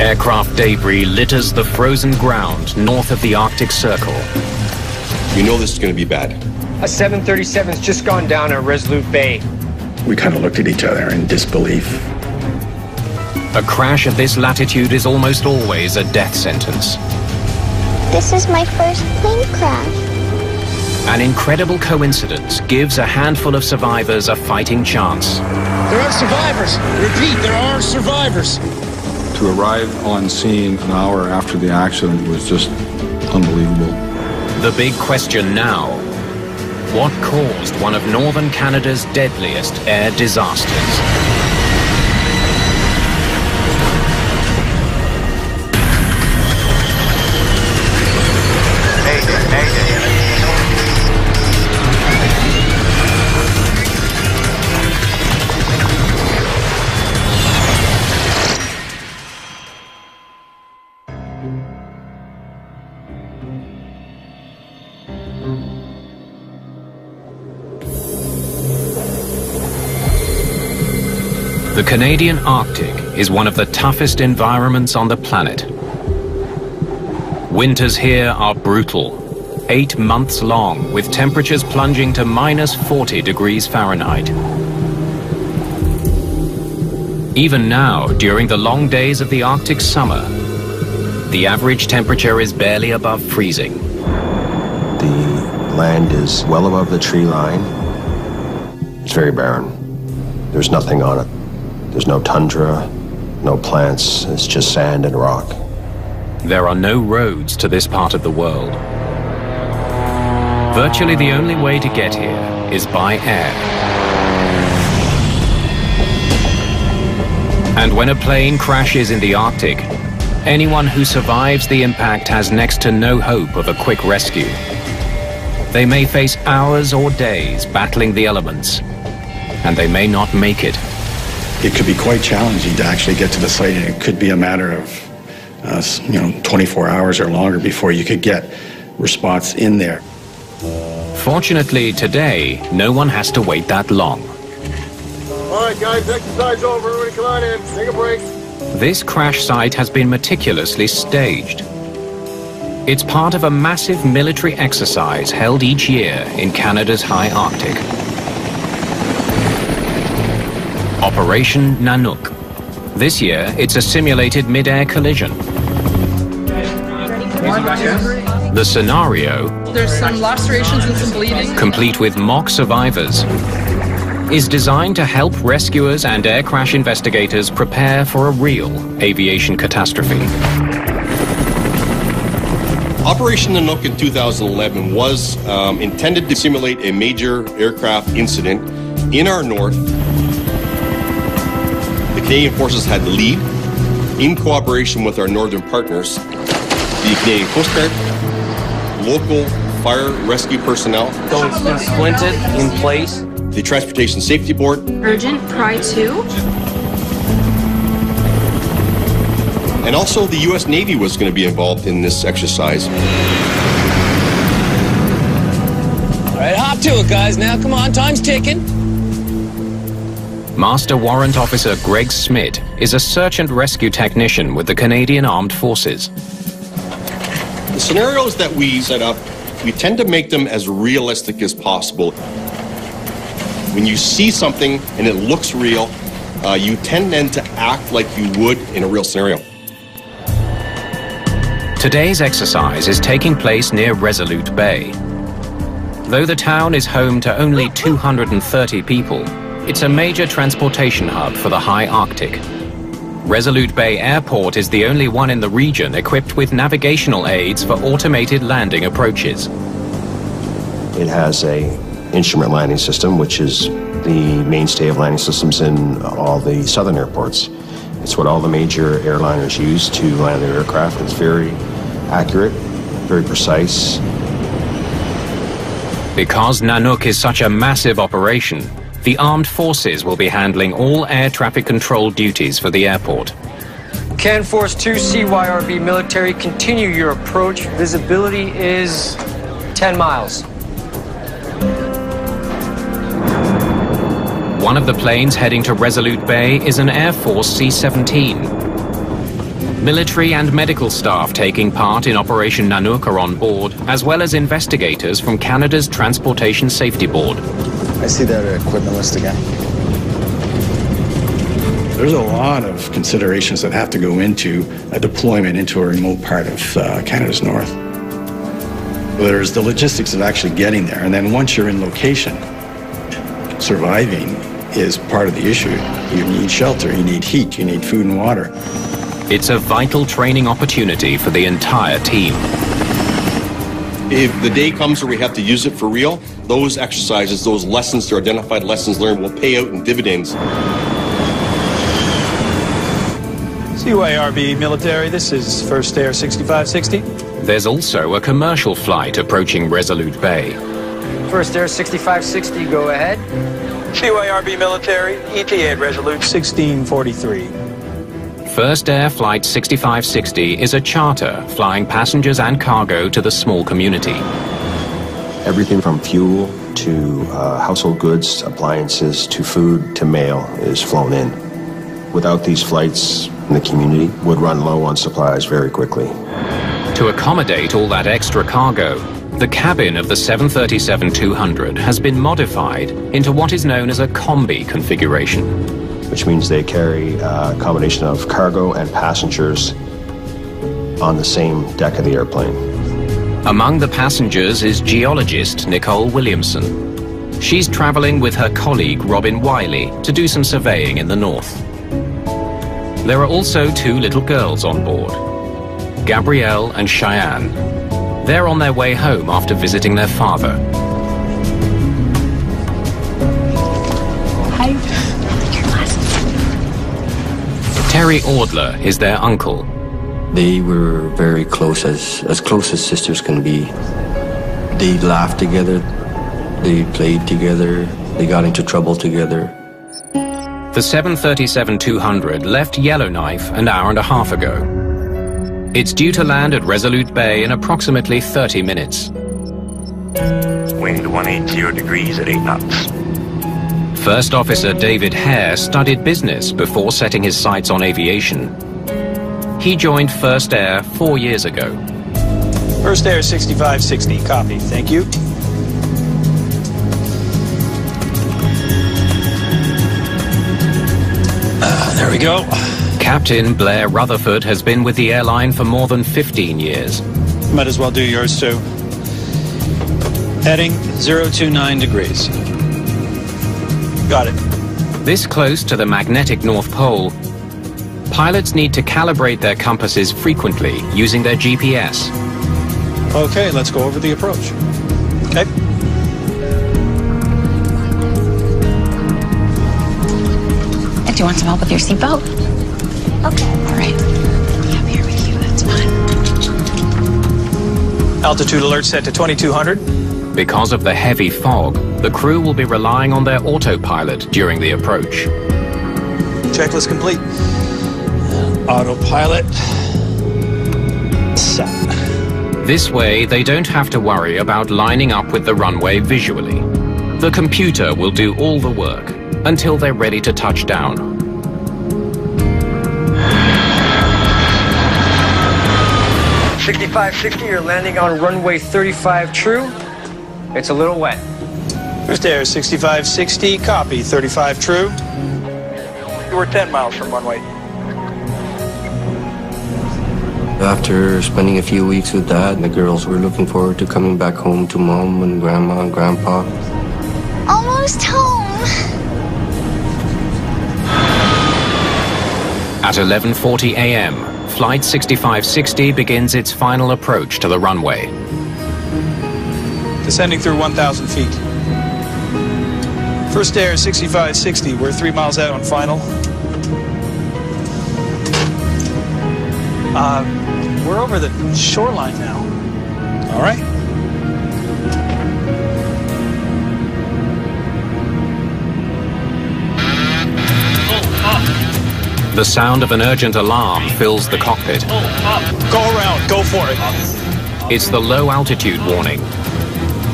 Aircraft debris litters the frozen ground north of the Arctic Circle. You know this is going to be bad. A 737's just gone down at Resolute Bay. We kind of looked at each other in disbelief. A crash at this latitude is almost always a death sentence. This is my first plane crash. An incredible coincidence gives a handful of survivors a fighting chance. There are survivors. Repeat, there are survivors. To arrive on scene an hour after the accident was just unbelievable. The big question now, what caused one of northern Canada's deadliest air disasters? The Canadian Arctic is one of the toughest environments on the planet. Winters here are brutal, 8 months long, with temperatures plunging to minus 40 degrees Fahrenheit. Even now, during the long days of the Arctic summer, the average temperature is barely above freezing. The land is well above the tree line. It's very barren. There's nothing on it. There's no tundra, no plants, it's just sand and rock. There are no roads to this part of the world. Virtually the only way to get here is by air. And when a plane crashes in the Arctic, anyone who survives the impact has next to no hope of a quick rescue. They may face hours or days battling the elements, and they may not make it. It could be quite challenging to actually get to the site, and it could be a matter of 24 hours or longer before you could get response in there. Fortunately, today, no one has to wait that long. All right, guys, exercise over. Everybody come on in. Take a break. This crash site has been meticulously staged. It's part of a massive military exercise held each year in Canada's high Arctic. Operation Nanook. This year, it's a simulated mid-air collision. The scenario, there's some lacerations and some bleeding, complete with mock survivors, is designed to help rescuers and air crash investigators prepare for a real aviation catastrophe. Operation Nanook in 2011 was intended to simulate a major aircraft incident in our north. The Canadian forces had the lead in cooperation with our northern partners, the Canadian Coast Guard, local fire rescue personnel. So it's been splinted in place. The Transportation Safety Board. Urgent, Pry 2. And also the U.S. Navy was going to be involved in this exercise. All right, hop to it, guys. Now, come on, time's ticking. Master Warrant Officer Greg Smith is a search and rescue technician with the Canadian Armed Forces. The scenarios that we set up, we tend to make them as realistic as possible. When you see something and it looks real, you tend then to act like you would in a real scenario. Today's exercise is taking place near Resolute Bay. Though the town is home to only 230 people, it's a major transportation hub for the high Arctic. Resolute Bay Airport is the only one in the region equipped with navigational aids for automated landing approaches. It has an instrument landing system, which is the mainstay of landing systems in all the southern airports. It's what all the major airliners use to land their aircraft. It's very accurate, very precise. Because Nanook is such a massive operation, the armed forces will be handling all air traffic control duties for the airport. Can Force 2 CYRB military, continue your approach. Visibility is 10 miles. One of the planes heading to Resolute Bay is an Air Force C-17. Military and medical staff taking part in Operation Nanook are on board, as well as investigators from Canada's Transportation Safety Board. I see that equipment list again. There's a lot of considerations that have to go into a deployment into a remote part of Canada's north. There's the logistics of actually getting there, and then once you're in location, surviving is part of the issue. You need shelter, you need heat, you need food and water. It's a vital training opportunity for the entire team. If the day comes where we have to use it for real, those exercises, those lessons, their identified lessons learned will pay out in dividends. CYRB military, this is First Air 6560. There's also a commercial flight approaching Resolute Bay. First Air 6560, go ahead. CYRB military, ETA at Resolute 1643. First Air Flight 6560 is a charter flying passengers and cargo to the small community. Everything from fuel to household goods, appliances, to food, to mail is flown in. Without these flights, the community would run low on supplies very quickly. To accommodate all that extra cargo, the cabin of the 737-200 has been modified into what is known as a combi configuration, which means they carry a combination of cargo and passengers on the same deck of the airplane. Among the passengers is geologist Nicole Williamson. She's traveling with her colleague Robin Wiley to do some surveying in the north. There are also two little girls on board, Gabrielle and Cheyenne. They're on their way home after visiting their father. Hi. Terry Audler is their uncle. They were very close, as close as sisters can be. They laughed together, they played together, they got into trouble together. The 737-200 left Yellowknife an hour and a half ago. It's due to land at Resolute Bay in approximately 30 minutes. Wind 180 degrees at 8 knots. First Officer David Hare studied business before setting his sights on aviation. He joined First Air 4 years ago. First Air 6560, copy, thank you. There we go. Captain Blair Rutherford has been with the airline for more than 15 years. Might as well do yours too. Heading 029 degrees. Got it. This close to the magnetic North Pole, pilots need to calibrate their compasses frequently using their GPS. Okay, let's go over the approach. Okay. Do you want some help with your seatbelt? Okay. All right. I'm here with you. That's fine. Altitude alert set to 2200. Because of the heavy fog, the crew will be relying on their autopilot during the approach. Checklist complete. Autopilot set. This way, they don't have to worry about lining up with the runway visually. The computer will do all the work until they're ready to touch down. $6560, you're landing on runway 35 true. It's a little wet. First Air 6560, copy, 35 true. We're 10 miles from runway. After spending a few weeks with Dad, the girls were looking forward to coming back home to Mom and Grandma and Grandpa. Almost home. At 11:40 a.m., Flight 6560 begins its final approach to the runway. Descending through 1,000 feet. First Air 6560, we're 3 miles out on final. We're over the shoreline now. All right. The sound of an urgent alarm fills the cockpit. Go around, go for it. It's the low altitude warning.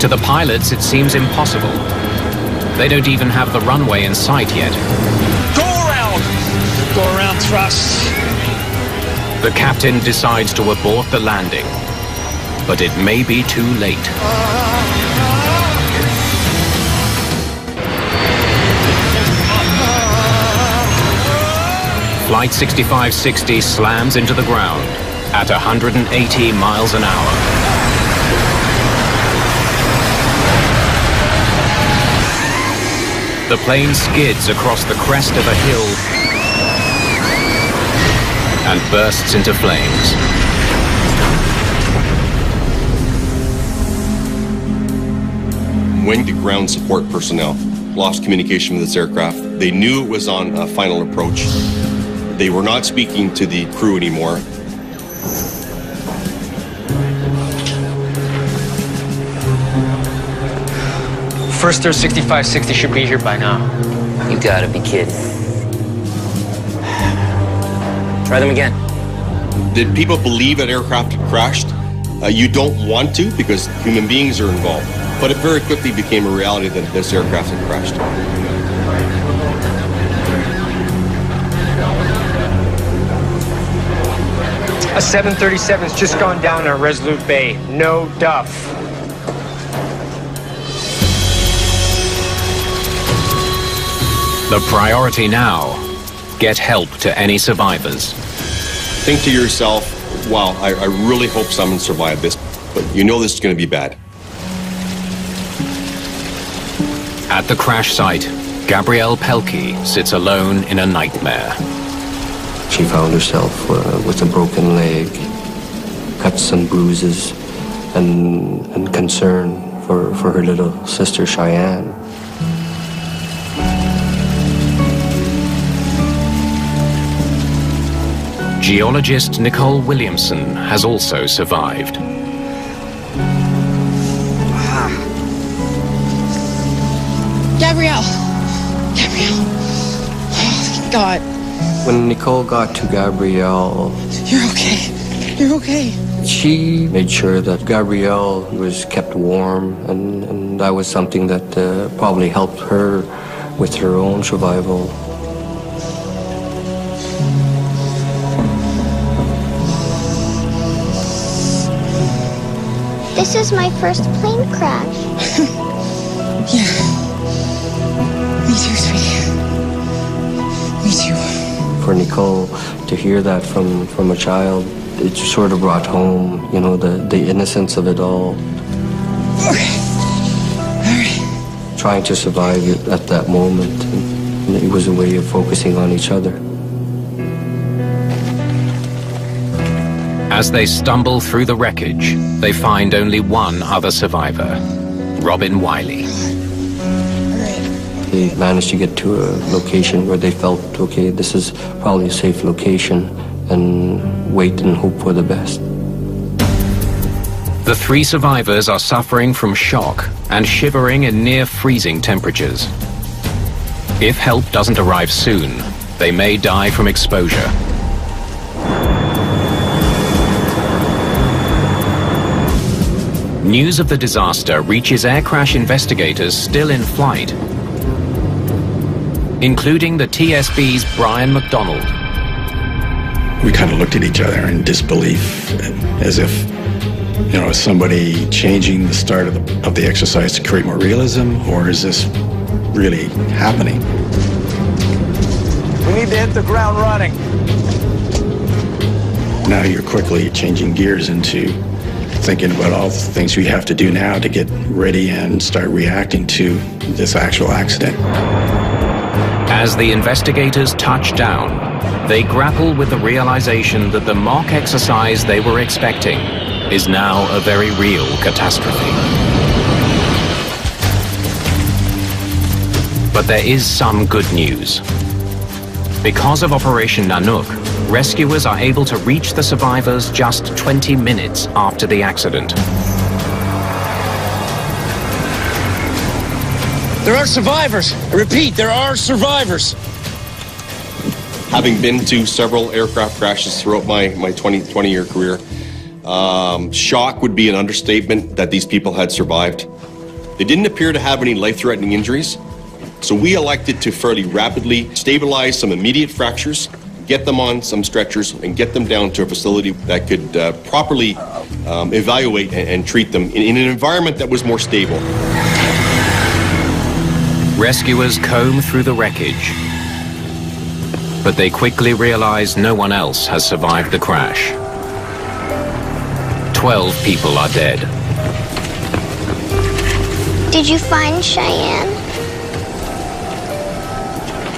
To the pilots, it seems impossible. They don't even have the runway in sight yet. Go around! Go around thrust. The captain decides to abort the landing, but it may be too late. Flight 6560 slams into the ground at 180 miles an hour. The plane skids across the crest of a hill and bursts into flames. When the ground support personnel lost communication with this aircraft, they knew it was on a final approach. They were not speaking to the crew anymore. First Air 6560 should be here by now. You gotta be kidding. Try them again. Did people believe an aircraft had crashed? You don't want to because human beings are involved. But it very quickly became a reality that this aircraft had crashed. A 737's just gone down at Resolute Bay. No duff. The priority now, get help to any survivors. Think to yourself, wow, I really hope someone survived this, but you know this is going to be bad. At the crash site, Gabrielle Pelkey sits alone in a nightmare. She found herself with a broken leg, cuts and bruises, and concern for her little sister Cheyenne. Geologist Nicole Williamson has also survived. Gabrielle! Gabrielle! Oh, God. When Nicole got to Gabrielle... You're okay. You're okay. She made sure that Gabrielle was kept warm, and that was something that probably helped her with her own survival. This is my first plane crash. Yeah. Me too, sweetie. Me too. For Nicole to hear that from a child, it sort of brought home, you know, the innocence of it all. Okay. All right. Trying to survive it at that moment, and it was a way of focusing on each other. As they stumble through the wreckage, they find only one other survivor, Robin Wiley. They managed to get to a location where they felt, okay, this is probably a safe location, and wait and hope for the best. The three survivors are suffering from shock and shivering in near freezing temperatures. If help doesn't arrive soon, they may die from exposure. News of the disaster reaches air crash investigators still in flight, including the TSB's Brian McDonald. We kind of looked at each other in disbelief, as if, you know, is somebody changing the start of the exercise to create more realism, or is this really happening? We need to hit the ground running. Now you're quickly changing gears into thinking about all the things we have to do now to get ready and start reacting to this actual accident. As the investigators touch down, they grapple with the realization that the mock exercise they were expecting is now a very real catastrophe. But there is some good news. Because of Operation Nanook, rescuers are able to reach the survivors just 20 minutes after the accident. There are survivors. I repeat, there are survivors. Having been to several aircraft crashes throughout my 20-year career, shock would be an understatement that these people had survived. They didn't appear to have any life-threatening injuries, so we elected to fairly rapidly stabilize some immediate fractures get them on some stretchers, and get them down to a facility that could properly evaluate and treat them in an environment that was more stable. Rescuers comb through the wreckage, but they quickly realize no one else has survived the crash. 12 people are dead. Did you find Cheyenne?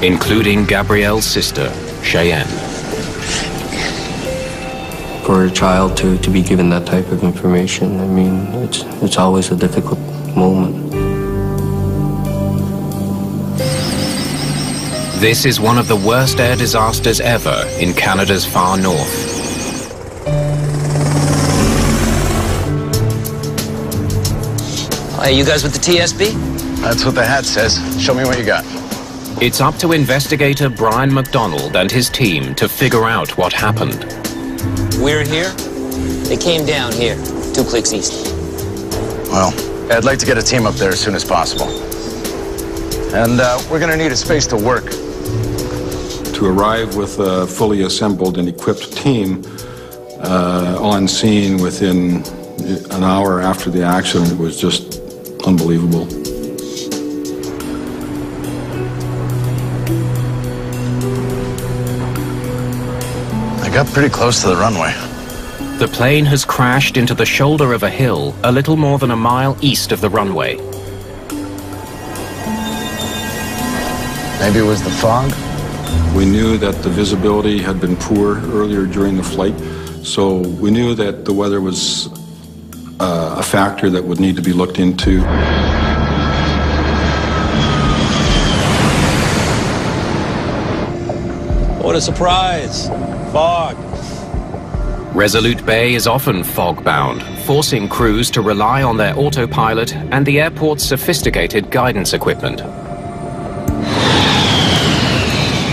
Including Gabrielle's sister, Cheyenne. For a child to be given that type of information, I mean, it's always a difficult moment. This is one of the worst air disasters ever in Canada's far north. Hey, you guys with the TSB? That's what the hat says. Show me what you got. It's up to investigator Brian McDonald and his team to figure out what happened. We're here. They came down here, 2 clicks east. Well, I'd like to get a team up there as soon as possible. And we're going to need a space to work. To arrive with a fully assembled and equipped team on scene within an hour after the accident was just unbelievable. I got pretty close to the runway. The plane has crashed into the shoulder of a hill a little more than a mile east of the runway. Maybe it was the fog? We knew that the visibility had been poor earlier during the flight, so we knew that the weather was a factor that would need to be looked into. What a surprise. Fog. Resolute Bay is often fog-bound, forcing crews to rely on their autopilot and the airport's sophisticated guidance equipment.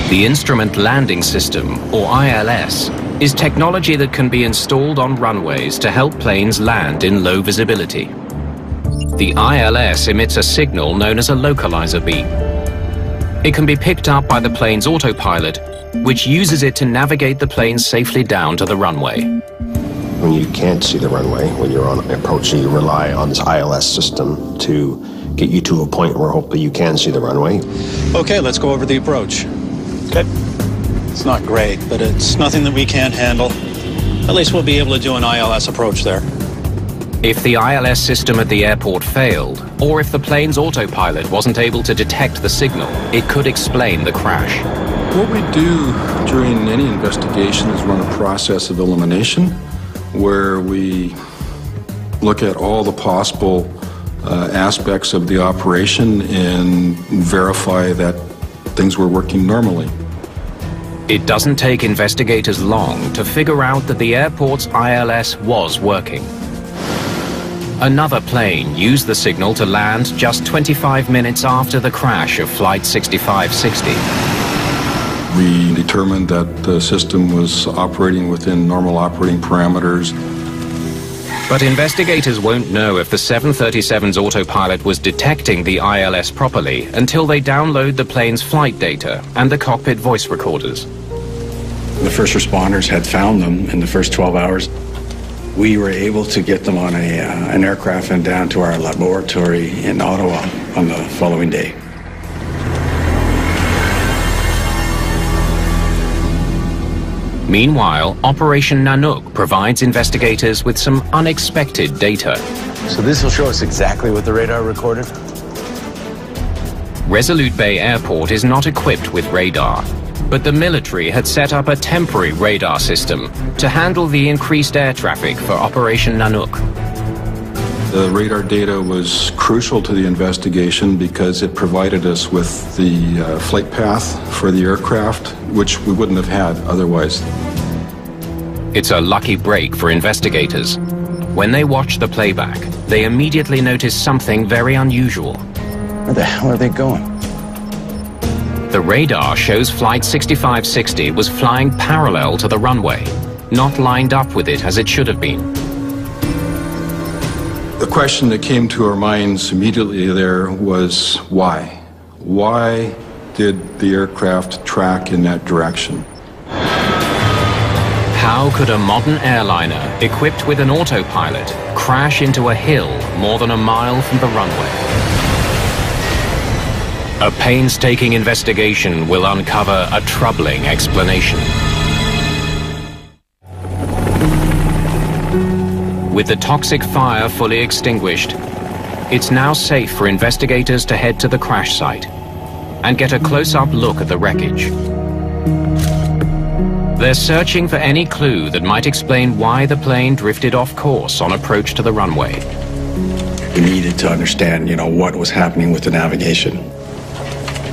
The Instrument Landing System, or ILS, is technology that can be installed on runways to help planes land in low visibility. The ILS emits a signal known as a localizer beam. It can be picked up by the plane's autopilot, which uses it to navigate the plane safely down to the runway. When you can't see the runway, when you're on approach, you rely on this ILS system to get you to a point where hopefully you can see the runway. Okay, let's go over the approach. Okay. It's not great, but it's nothing that we can't handle. At least we'll be able to do an ILS approach there. If the ILS system at the airport failed, or if the plane's autopilot wasn't able to detect the signal, it could explain the crash. What we do during any investigation is run a process of elimination, where we look at all the possible aspects of the operation and verify that things were working normally. It doesn't take investigators long to figure out that the airport's ILS was working. Another plane used the signal to land just 25 minutes after the crash of Flight 6560. We determined that the system was operating within normal operating parameters. But investigators won't know if the 737's autopilot was detecting the ILS properly until they download the plane's flight data and the cockpit voice recorders. The first responders had found them in the first 12 hours. We were able to get them on an aircraft and down to our laboratory in Ottawa on the following day. Meanwhile, Operation Nanook provides investigators with some unexpected data. So this will show us exactly what the radar recorded? Resolute Bay Airport is not equipped with radar, but the military had set up a temporary radar system to handle the increased air traffic for Operation Nanook. The radar data was crucial to the investigation because it provided us with the flight path for the aircraft, which we wouldn't have had otherwise. It's a lucky break for investigators. When they watch the playback, they immediately notice something very unusual. Where the hell are they going? The radar shows Flight 6560 was flying parallel to the runway, not lined up with it as it should have been. The question that came to our minds immediately there was why? Why did the aircraft track in that direction? How could a modern airliner, equipped with an autopilot, crash into a hill more than a mile from the runway? A painstaking investigation will uncover a troubling explanation. With the toxic fire fully extinguished, it's now safe for investigators to head to the crash site and get a close-up look at the wreckage. They're searching for any clue that might explain why the plane drifted off course on approach to the runway. We needed to understand, what was happening with the navigation.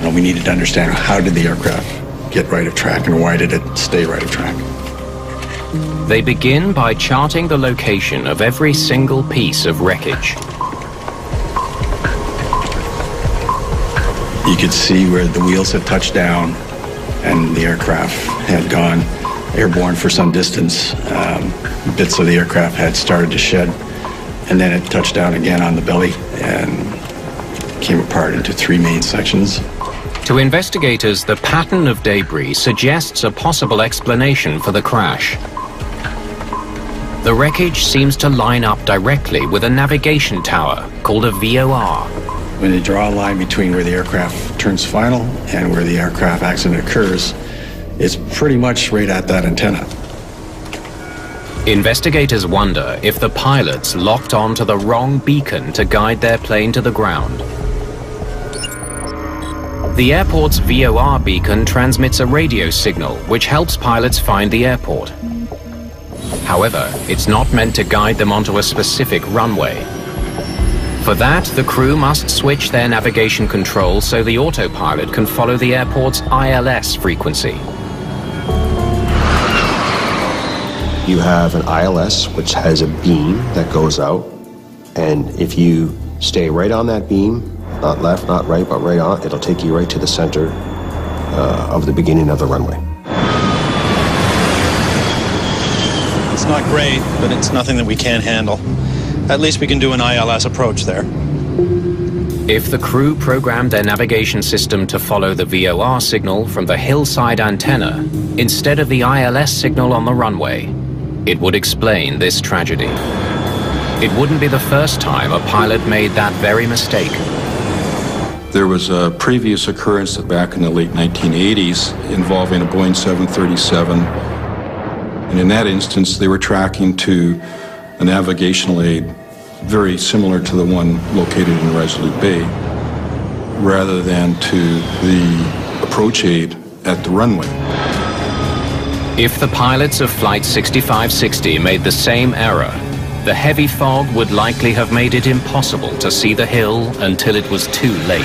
We needed to understand how did the aircraft get right of track and why did it stay right of track. They begin by charting the location of every single piece of wreckage. You could see where the wheels had touched down and the aircraft had gone airborne for some distance. Bits of the aircraft had started to shed, and then it touched down again on the belly and came apart into three main sections. To investigators, the pattern of debris suggests a possible explanation for the crash. The wreckage seems to line up directly with a navigation tower called a VOR. When they draw a line between where the aircraft turns final and where the aircraft accident occurs, it's pretty much right at that antenna. Investigators wonder if the pilots locked onto the wrong beacon to guide their plane to the ground. The airport's VOR beacon transmits a radio signal which helps pilots find the airport. However, it's not meant to guide them onto a specific runway. For that, the crew must switch their navigation control so the autopilot can follow the airport's ILS frequency. You have an ILS, which has a beam that goes out, and if you stay right on that beam, not left, not right, but right on, it'll take you right to the center of the beginning of the runway. It's not great, but it's nothing that we can't handle. At least we can do an ILS approach there. If the crew programmed their navigation system to follow the VOR signal from the hillside antenna instead of the ILS signal on the runway, it would explain this tragedy. It wouldn't be the first time a pilot made that very mistake. There was a previous occurrence back in the late 1980s involving a Boeing 737, and in that instance they were tracking to a navigational aid very similar to the one located in Resolute Bay, rather than to the approach aid at the runway. If the pilots of Flight 6560 made the same error, the heavy fog would likely have made it impossible to see the hill until it was too late.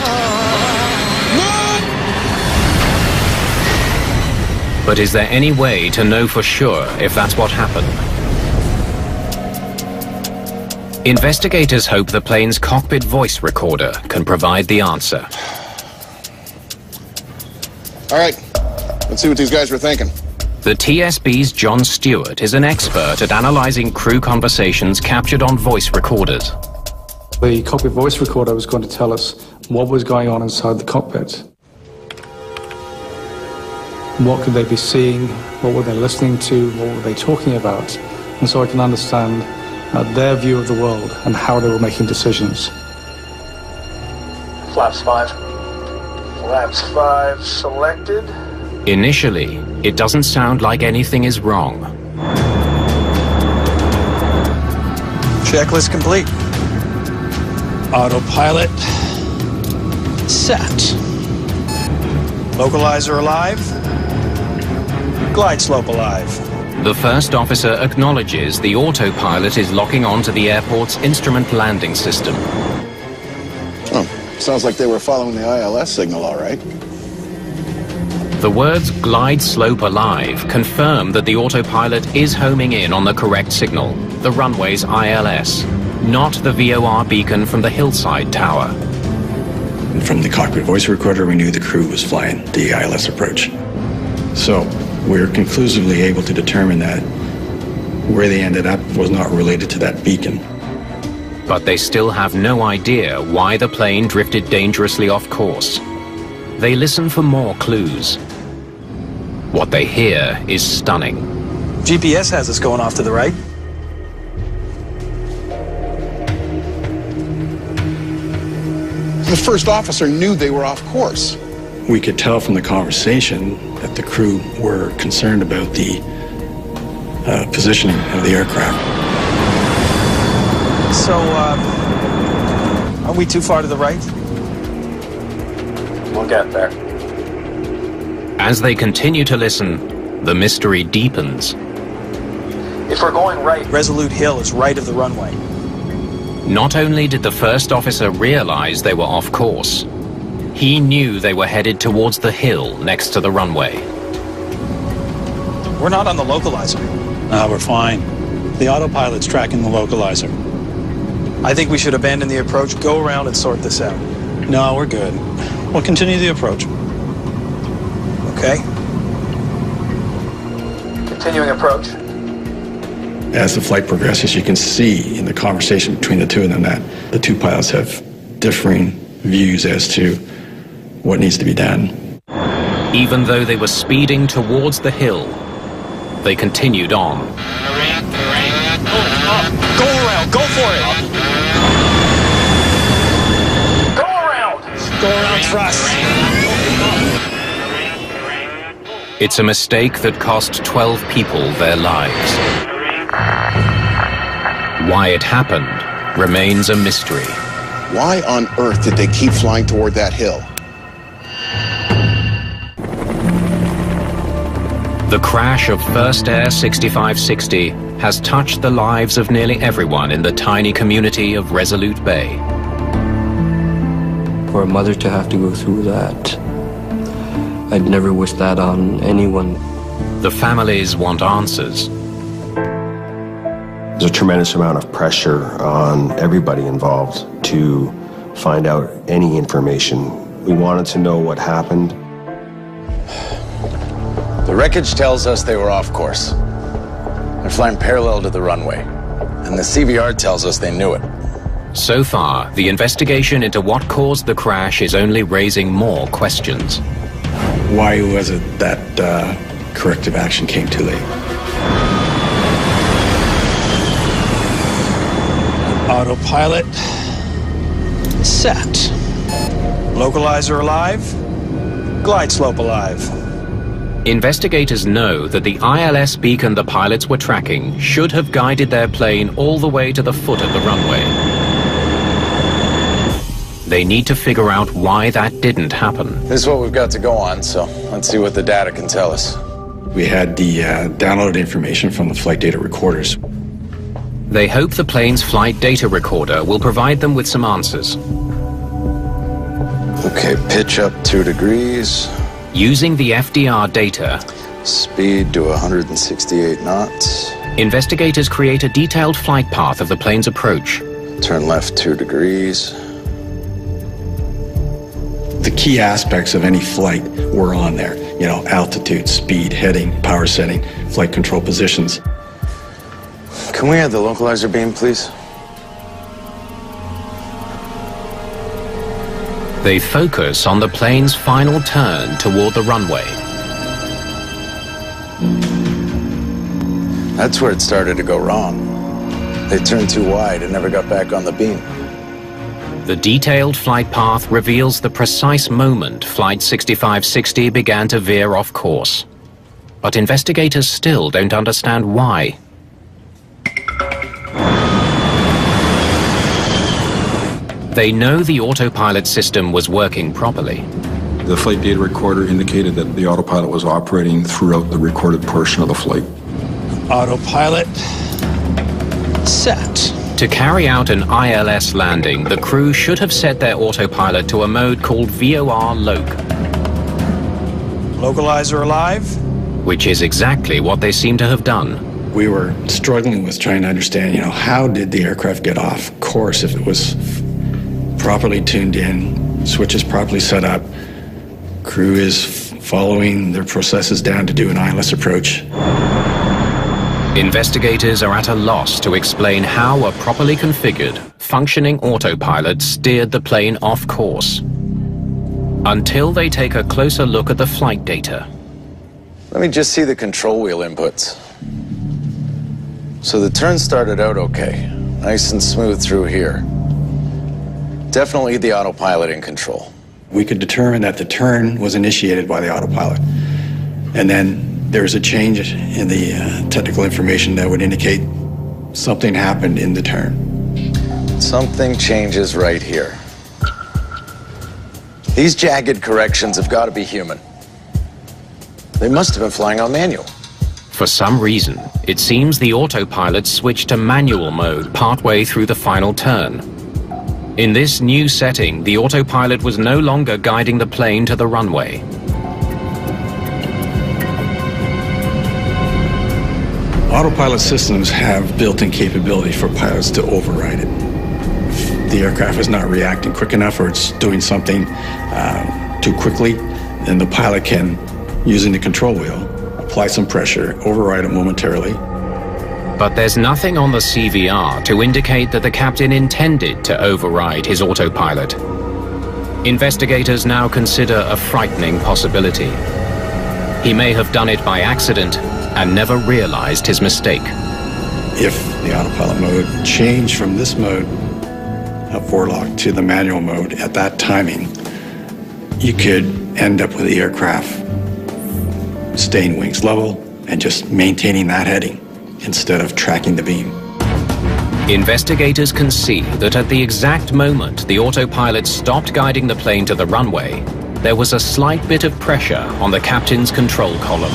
But is there any way to know for sure if that's what happened? Investigators hope the plane's cockpit voice recorder can provide the answer. All right, let's see what these guys were thinking. The TSB's John Stewart is an expert at analyzing crew conversations captured on voice recorders. The cockpit voice recorder was going to tell us what was going on inside the cockpit. What could they be seeing? What were they listening to? What were they talking about? And so I can understand their view of the world and how they were making decisions. Flaps 5. Flaps 5 selected. Initially, it doesn't sound like anything is wrong. Checklist complete. Autopilot set. Localizer alive. Glide slope alive. The first officer acknowledges the autopilot is locking onto the airport's instrument landing system. Oh, sounds like they were following the ILS signal, all right. The words glide slope alive confirm that the autopilot is homing in on the correct signal, the runway's ILS, not the VOR beacon from the hillside tower. And from the cockpit voice recorder, we knew the crew was flying the ILS approach. So we were conclusively able to determine that where they ended up was not related to that beacon. But they still have no idea why the plane drifted dangerously off course. They listen for more clues. What they hear is stunning. GPS has us going off to the right. The first officer knew they were off course. We could tell from the conversation that the crew were concerned about the positioning of the aircraft. So, are we too far to the right? We'll get there. As they continue to listen, the mystery deepens. If we're going right, Resolute Hill is right of the runway. Not only did the first officer realize they were off course, he knew they were headed towards the hill next to the runway. We're not on the localizer. No, we're fine. The autopilot's tracking the localizer. I think we should abandon the approach, go around and sort this out. No, we're good. We'll continue the approach. Okay? continuing approach. As the flight progresses, you can see in the conversation between the two of them that the two pilots have differing views as to what needs to be done. Even though they were speeding towards the hill, they continued on. Go around, go for it! Go around! Go around thrust. It's a mistake that cost 12 people their lives. Why it happened remains a mystery. Why on earth did they keep flying toward that hill? The crash of First Air 6560 has touched the lives of nearly everyone in the tiny community of Resolute Bay. For a mother to have to go through that, I'd never wish that on anyone. The families want answers. There's a tremendous amount of pressure on everybody involved to find out any information. We wanted to know what happened. The wreckage tells us they were off course. They're flying parallel to the runway, and the CVR tells us they knew it. So far, the investigation into what caused the crash is only raising more questions. Why was it that corrective action came too late? Autopilot set. Localizer alive. Glide slope alive. Investigators know that the ILS beacon the pilots were tracking should have guided their plane all the way to the foot of the runway. They need to figure out why that didn't happen. This is what we've got to go on, so let's see what the data can tell us. We had the downloaded information from the flight data recorders. They hope the plane's flight data recorder will provide them with some answers. Okay, pitch up 2 degrees. Using the FDR data, speed to 168 knots. Investigators create a detailed flight path of the plane's approach. Turn left 2 degrees. The key aspects of any flight were on there. You know, altitude, speed, heading, power setting, flight control positions. Can we add the localizer beam, please? They focus on the plane's final turn toward the runway. That's where it started to go wrong. They turned too wide and never got back on the beam. The detailed flight path reveals the precise moment Flight 6560 began to veer off course. But investigators still don't understand why. They know the autopilot system was working properly. The flight data recorder indicated that the autopilot was operating throughout the recorded portion of the flight. Autopilot set. To carry out an ILS landing, the crew should have set their autopilot to a mode called VOR Loc. Localizer alive? Which is exactly what they seem to have done. We were struggling with trying to understand, you know, how did the aircraft get off course if it was properly tuned in, switches properly set up, crew is following their processes down to do an ILS approach. Investigators are at a loss to explain how a properly configured, functioning autopilot steered the plane off course. Until they take a closer look at the flight data. Let me just see the control wheel inputs. So the turn started out okay. Nice and smooth through here. Definitely the autopilot in control. We could determine that the turn was initiated by the autopilot. And then there's a change in the technical information that would indicate something happened in the turn. Something changes right here. These jagged corrections have got to be human. They must have been flying on manual. For some reason, it seems the autopilot switched to manual mode partway through the final turn. In this new setting, the autopilot was no longer guiding the plane to the runway. Autopilot systems have built-in capability for pilots to override it. If the aircraft is not reacting quick enough or it's doing something too quickly, then the pilot can, using the control wheel, apply some pressure, override it momentarily. But there's nothing on the CVR to indicate that the captain intended to override his autopilot. Investigators now consider a frightening possibility. He may have done it by accident and never realized his mistake. If the autopilot mode changed from this mode of forelock to the manual mode at that timing, you could end up with the aircraft staying wings level and just maintaining that heading instead of tracking the beam. Investigators can see that at the exact moment the autopilot stopped guiding the plane to the runway, there was a slight bit of pressure on the captain's control column.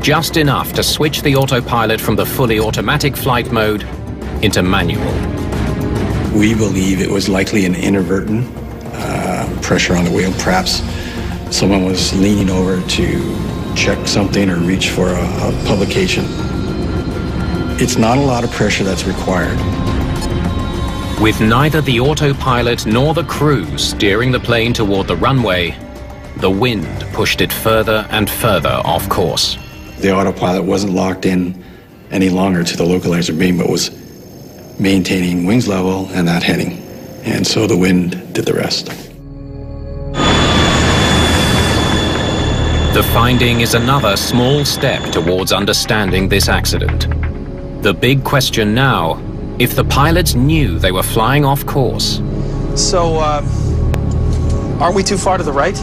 Just enough to switch the autopilot from the fully automatic flight mode into manual. We believe it was likely an inadvertent pressure on the wheel. Perhaps someone was leaning over to check something or reach for a publication. It's not a lot of pressure that's required. With neither the autopilot nor the crew steering the plane toward the runway, the wind pushed it further and further off course. The autopilot wasn't locked in any longer to the localizer beam, but was maintaining wings level and that heading. And so the wind did the rest. The finding is another small step towards understanding this accident. The big question now, if the pilots knew they were flying off course. So, aren't we too far to the right?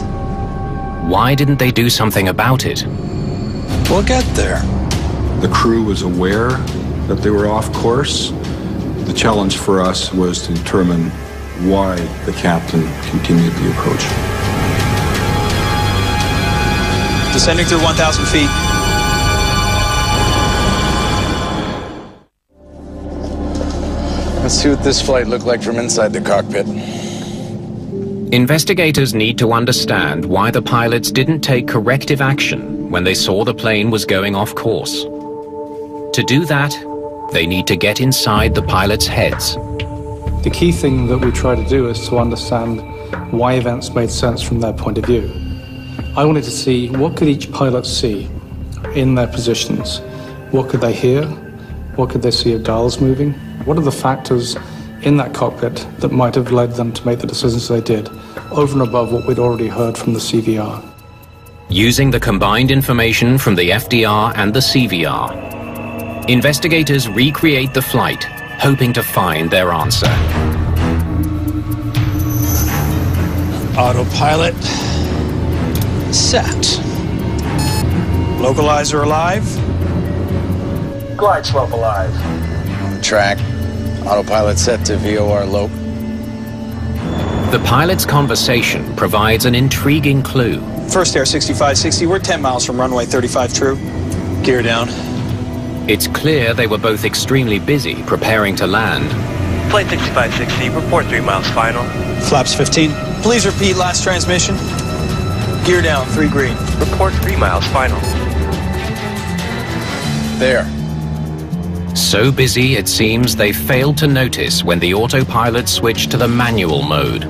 Why didn't they do something about it? We'll get there. The crew was aware that they were off course. The challenge for us was to determine why the captain continued the approach. Descending through 1,000 feet. Let's see what this flight looked like from inside the cockpit. Investigators need to understand why the pilots didn't take corrective action when they saw the plane was going off course. To do that, they need to get inside the pilots' heads. The key thing that we try to do is to understand why events made sense from their point of view. I wanted to see what could each pilot see in their positions. What could they hear? What could they see of dials moving? What are the factors in that cockpit that might have led them to make the decisions they did, over and above what we'd already heard from the CVR? Using the combined information from the FDR and the CVR, investigators recreate the flight, hoping to find their answer. Autopilot set. Localizer alive. Glide slope alive. On track. Autopilot set to VOR low. The pilot's conversation provides an intriguing clue. First air 6560, we're 10 miles from runway 35 true. Gear down. It's clear they were both extremely busy preparing to land. Flight 6560, report 3 miles final. Flaps 15. Please repeat last transmission. Gear down, 3 green. Report 3 miles final. There. So busy, it seems they failed to notice when the autopilot switched to the manual mode.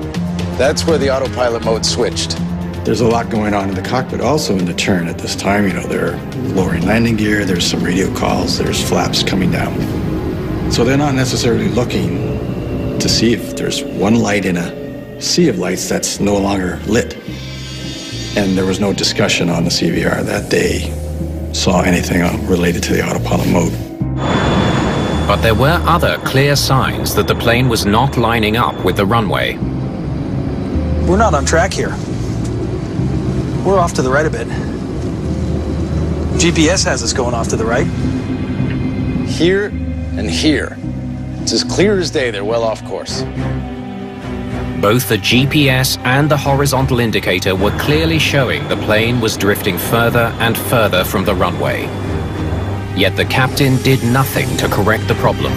That's where the autopilot mode switched. There's a lot going on in the cockpit also in the turn at this time. You know, they're lowering landing gear, there's some radio calls, there's flaps coming down. So they're not necessarily looking to see if there's one light in a sea of lights that's no longer lit. And there was no discussion on the CVR that they saw anything related to the autopilot mode. But there were other clear signs that the plane was not lining up with the runway. We're not on track here. We're off to the right a bit. GPS has us going off to the right. Here and here. It's as clear as day they're well off course. Both the GPS and the horizontal indicator were clearly showing the plane was drifting further and further from the runway. Yet the captain did nothing to correct the problem.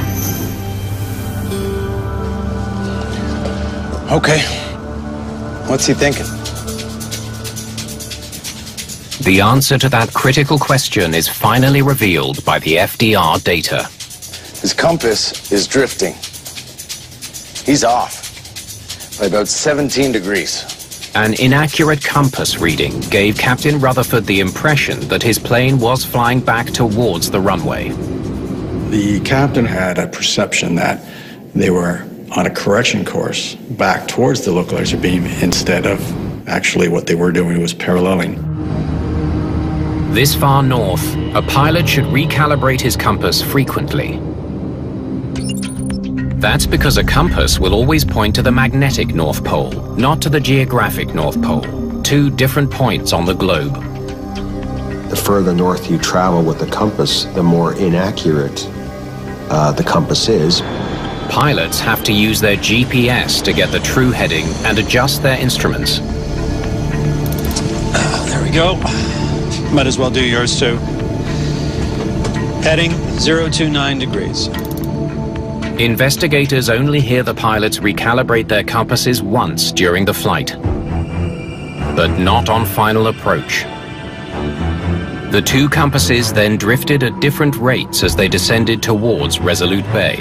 Okay. What's he thinking? The answer to that critical question is finally revealed by the FDR data. His compass is drifting. He's off by about 17 degrees. An inaccurate compass reading gave Captain Rutherford the impression that his plane was flying back towards the runway. The captain had a perception that they were on a correction course back towards the localizer beam instead of actually what they were doing was paralleling. This far north, a pilot should recalibrate his compass frequently. That's because a compass will always point to the magnetic North Pole, not to the geographic North Pole, two different points on the globe. The further north you travel with the compass, the more inaccurate the compass is. Pilots have to use their GPS to get the true heading and adjust their instruments. There we go. Might as well do yours too. Heading 029 degrees. Investigators only hear the pilots recalibrate their compasses once during the flight, but not on final approach. The two compasses then drifted at different rates as they descended towards Resolute Bay.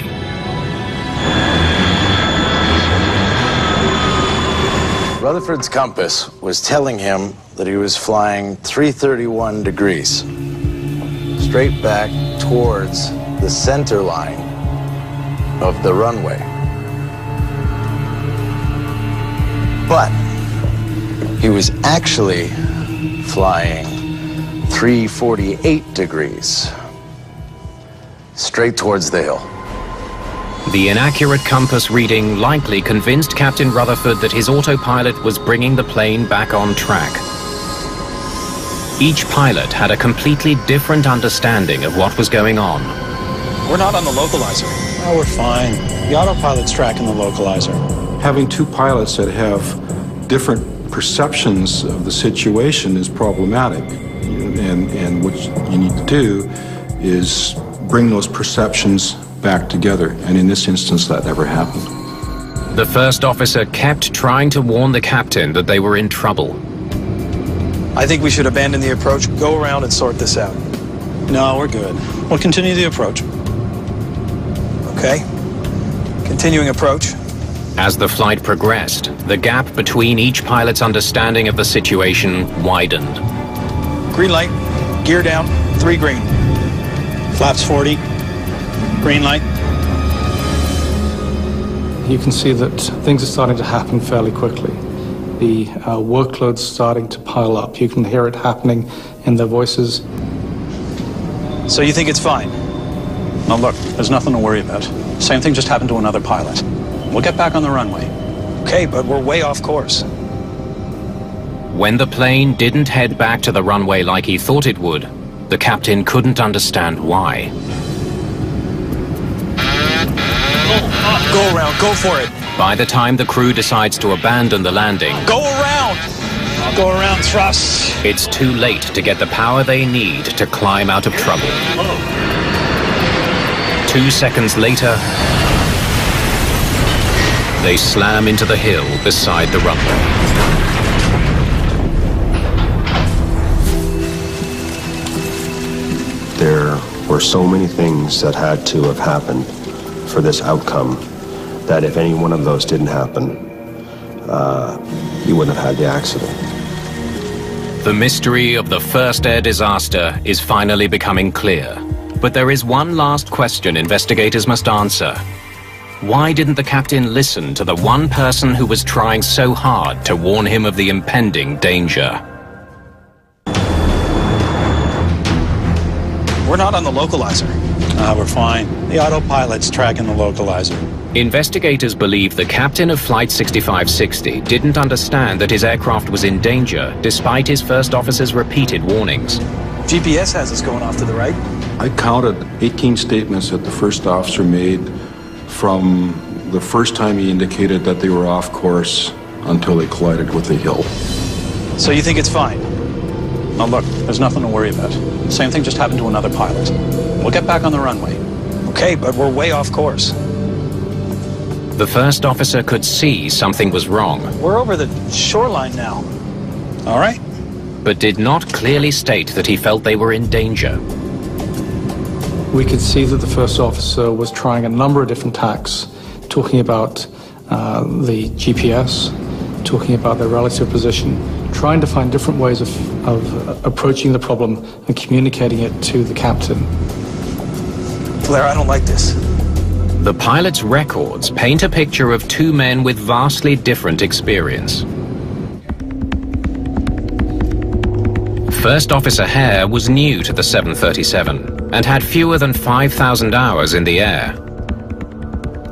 Rutherford's compass was telling him that he was flying 331 degrees, straight back towards the center line of the runway. But he was actually flying 348 degrees, straight towards the hill. The inaccurate compass reading likely convinced Captain Rutherford that his autopilot was bringing the plane back on track. Each pilot had a completely different understanding of what was going on. We're not on the localizer. Oh, we're fine. The autopilot's tracking the localizer. Having two pilots that have different perceptions of the situation is problematic. And what you need to do is bring those perceptions back together. And in this instance, that never happened. The first officer kept trying to warn the captain that they were in trouble. I think we should abandon the approach, go around and sort this out. No, we're good. We'll continue the approach. Okay. Continuing approach. As the flight progressed, the gap between each pilot's understanding of the situation widened. Green light. Gear down. 3 green. Flaps 40. Green light. You can see that things are starting to happen fairly quickly. The workload's starting to pile up. You can hear it happening in their voices. So you think it's fine? Now look, there's nothing to worry about. Same thing just happened to another pilot. We'll get back on the runway. Okay, but we're way off course. When the plane didn't head back to the runway like he thought it would, the captain couldn't understand why. Go around, go for it. By the time the crew decides to abandon the landing, go around! Go around, thrust. It's too late to get the power they need to climb out of trouble. 2 seconds later, they slam into the hill beside the runway. There were so many things that had to have happened for this outcome that if any one of those didn't happen, you wouldn't have had the accident. The mystery of the first air disaster is finally becoming clear. But there is one last question investigators must answer. Why didn't the captain listen to the one person who was trying so hard to warn him of the impending danger? We're not on the localizer. We're fine. The autopilot's tracking the localizer. Investigators believe the captain of Flight 6560 didn't understand that his aircraft was in danger, despite his first officer's repeated warnings. GPS has us going off to the right. I counted 18 statements that the first officer made from the first time he indicated that they were off course until they collided with a hill. So you think it's fine? Now look, there's nothing to worry about. Same thing just happened to another pilot. We'll get back on the runway. Okay, but we're way off course. The first officer could see something was wrong. We're over the shoreline now. All right. But did not clearly state that he felt they were in danger. We could see that the first officer was trying a number of different tacks, talking about the GPS, talking about their relative position, trying to find different ways of approaching the problem and communicating it to the captain. Blair, I don't like this. The pilot's records paint a picture of two men with vastly different experience. First Officer Hare was new to the 737 and had fewer than 5,000 hours in the air.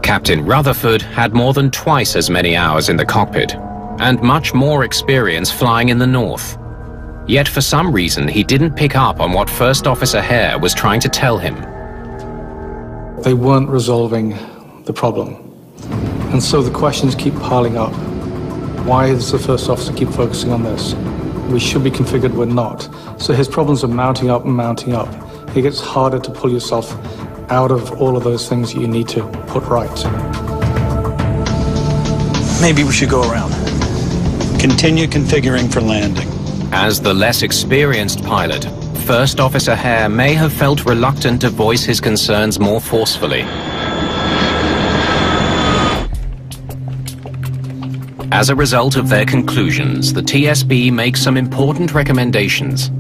Captain Rutherford had more than twice as many hours in the cockpit and much more experience flying in the north. Yet for some reason he didn't pick up on what First Officer Hare was trying to tell him. They weren't resolving the problem. And so the questions keep piling up. Why does the first officer keep focusing on this? We should be configured, we're not. So his problems are mounting up and mounting up. It gets harder to pull yourself out of all of those things that you need to put right. Maybe we should go around. Continue configuring for landing. As the less experienced pilot, First Officer Hare may have felt reluctant to voice his concerns more forcefully. As a result of their conclusions, the TSB makes some important recommendations.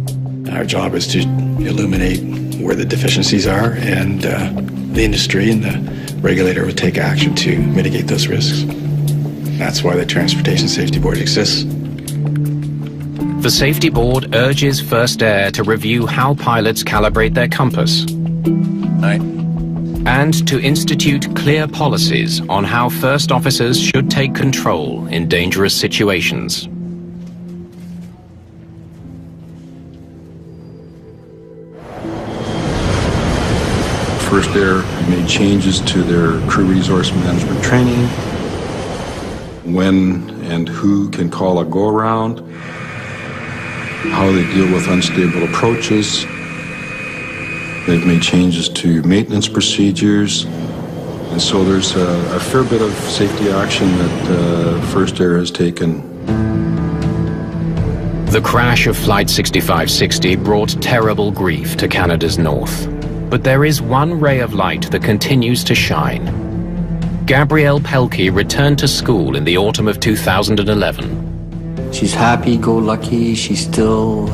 Our job is to illuminate where the deficiencies are, and the industry and the regulator would take action to mitigate those risks. That's why the Transportation Safety Board exists. The Safety Board urges First Air to review how pilots calibrate their compass. Right. And to institute clear policies on how first officers should take control in dangerous situations. First Air made changes to their crew resource management training, when and who can call a go-around, how they deal with unstable approaches. They've made changes to maintenance procedures, and so there's a fair bit of safety action that First Air has taken. The crash of Flight 6560 brought terrible grief to Canada's north. But there is one ray of light that continues to shine. Gabrielle Pelkey returned to school in the autumn of 2011. She's happy-go-lucky. She's still,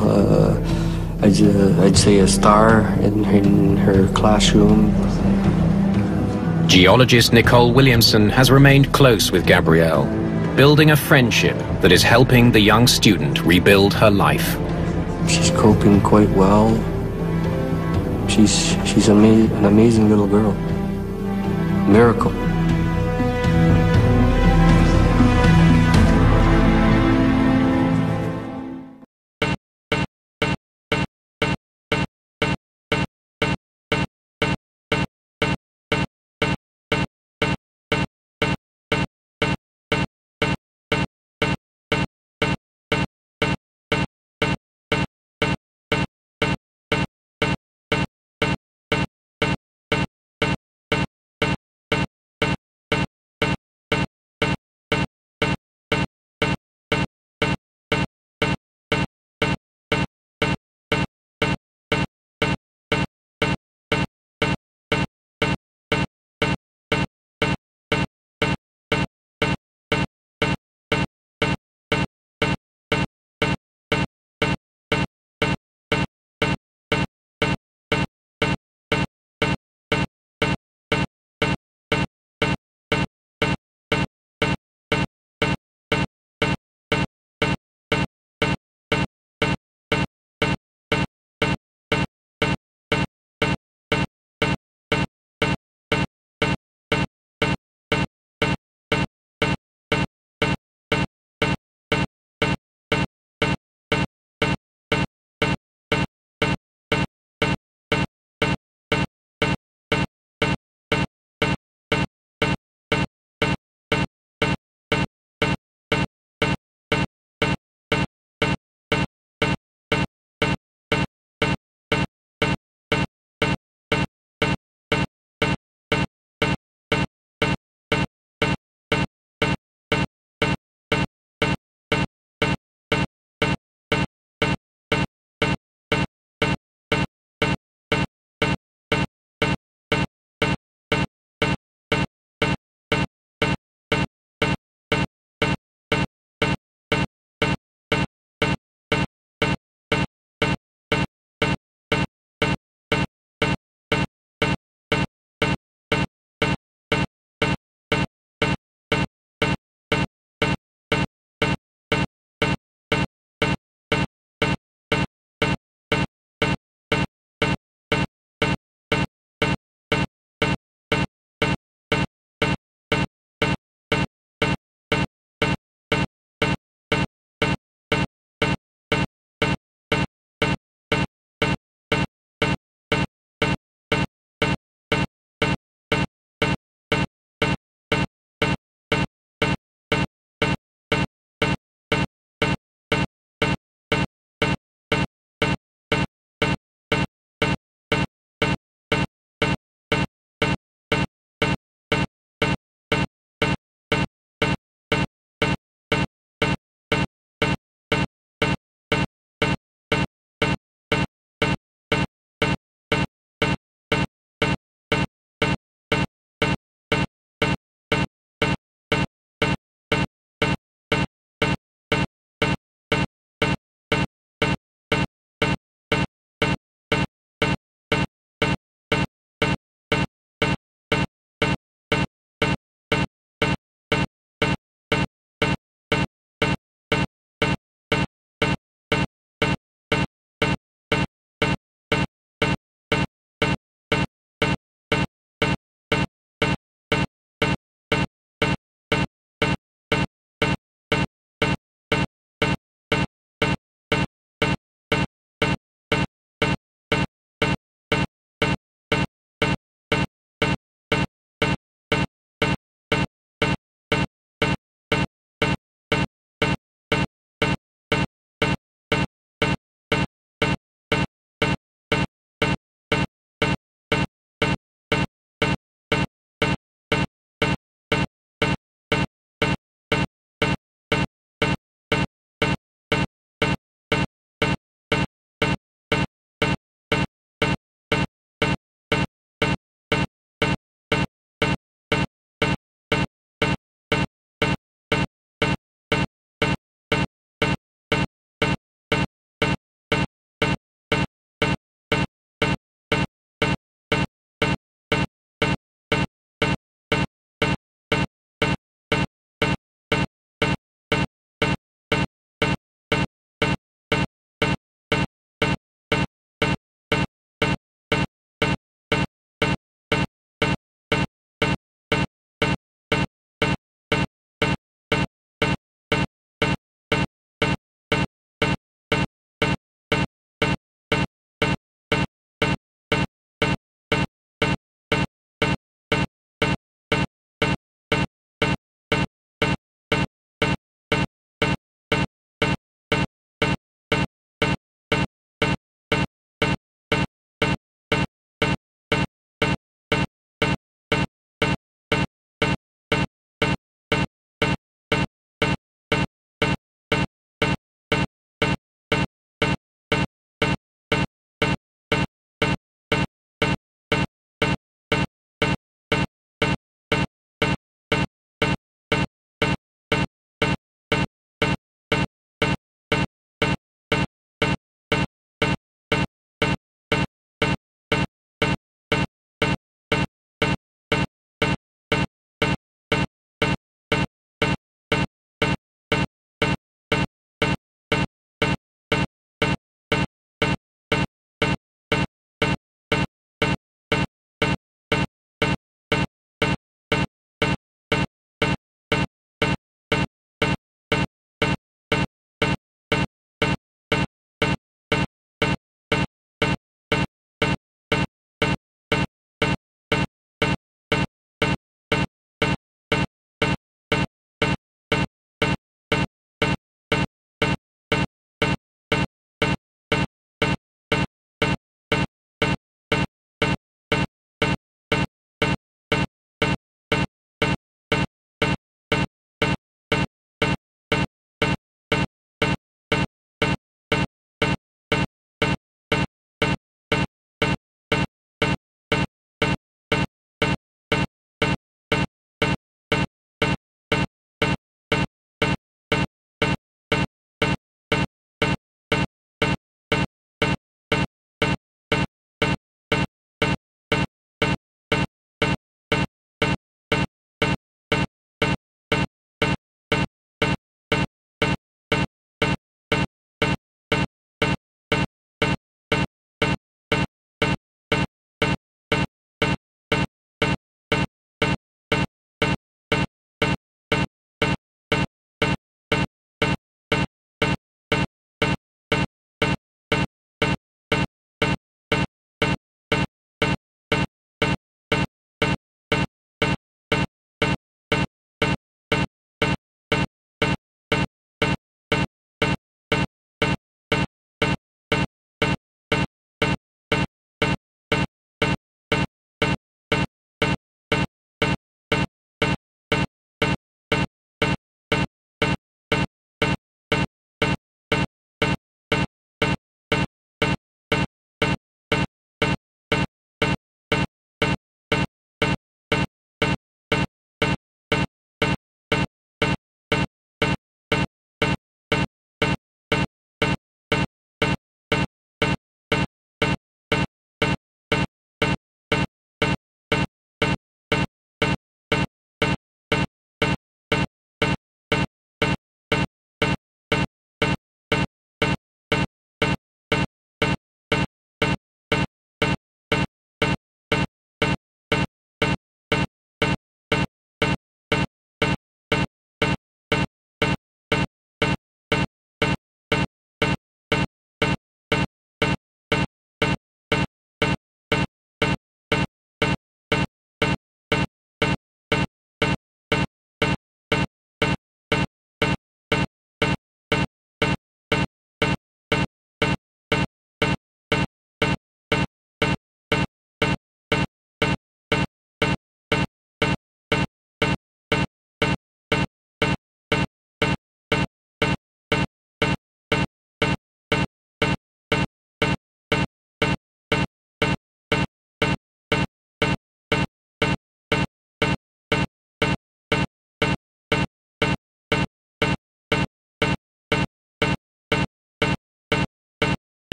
I'd say, a star in her classroom. Geologist Nicole Williamson has remained close with Gabrielle, building a friendship that is helping the young student rebuild her life. She's coping quite well. She's an amazing little girl. Miracle.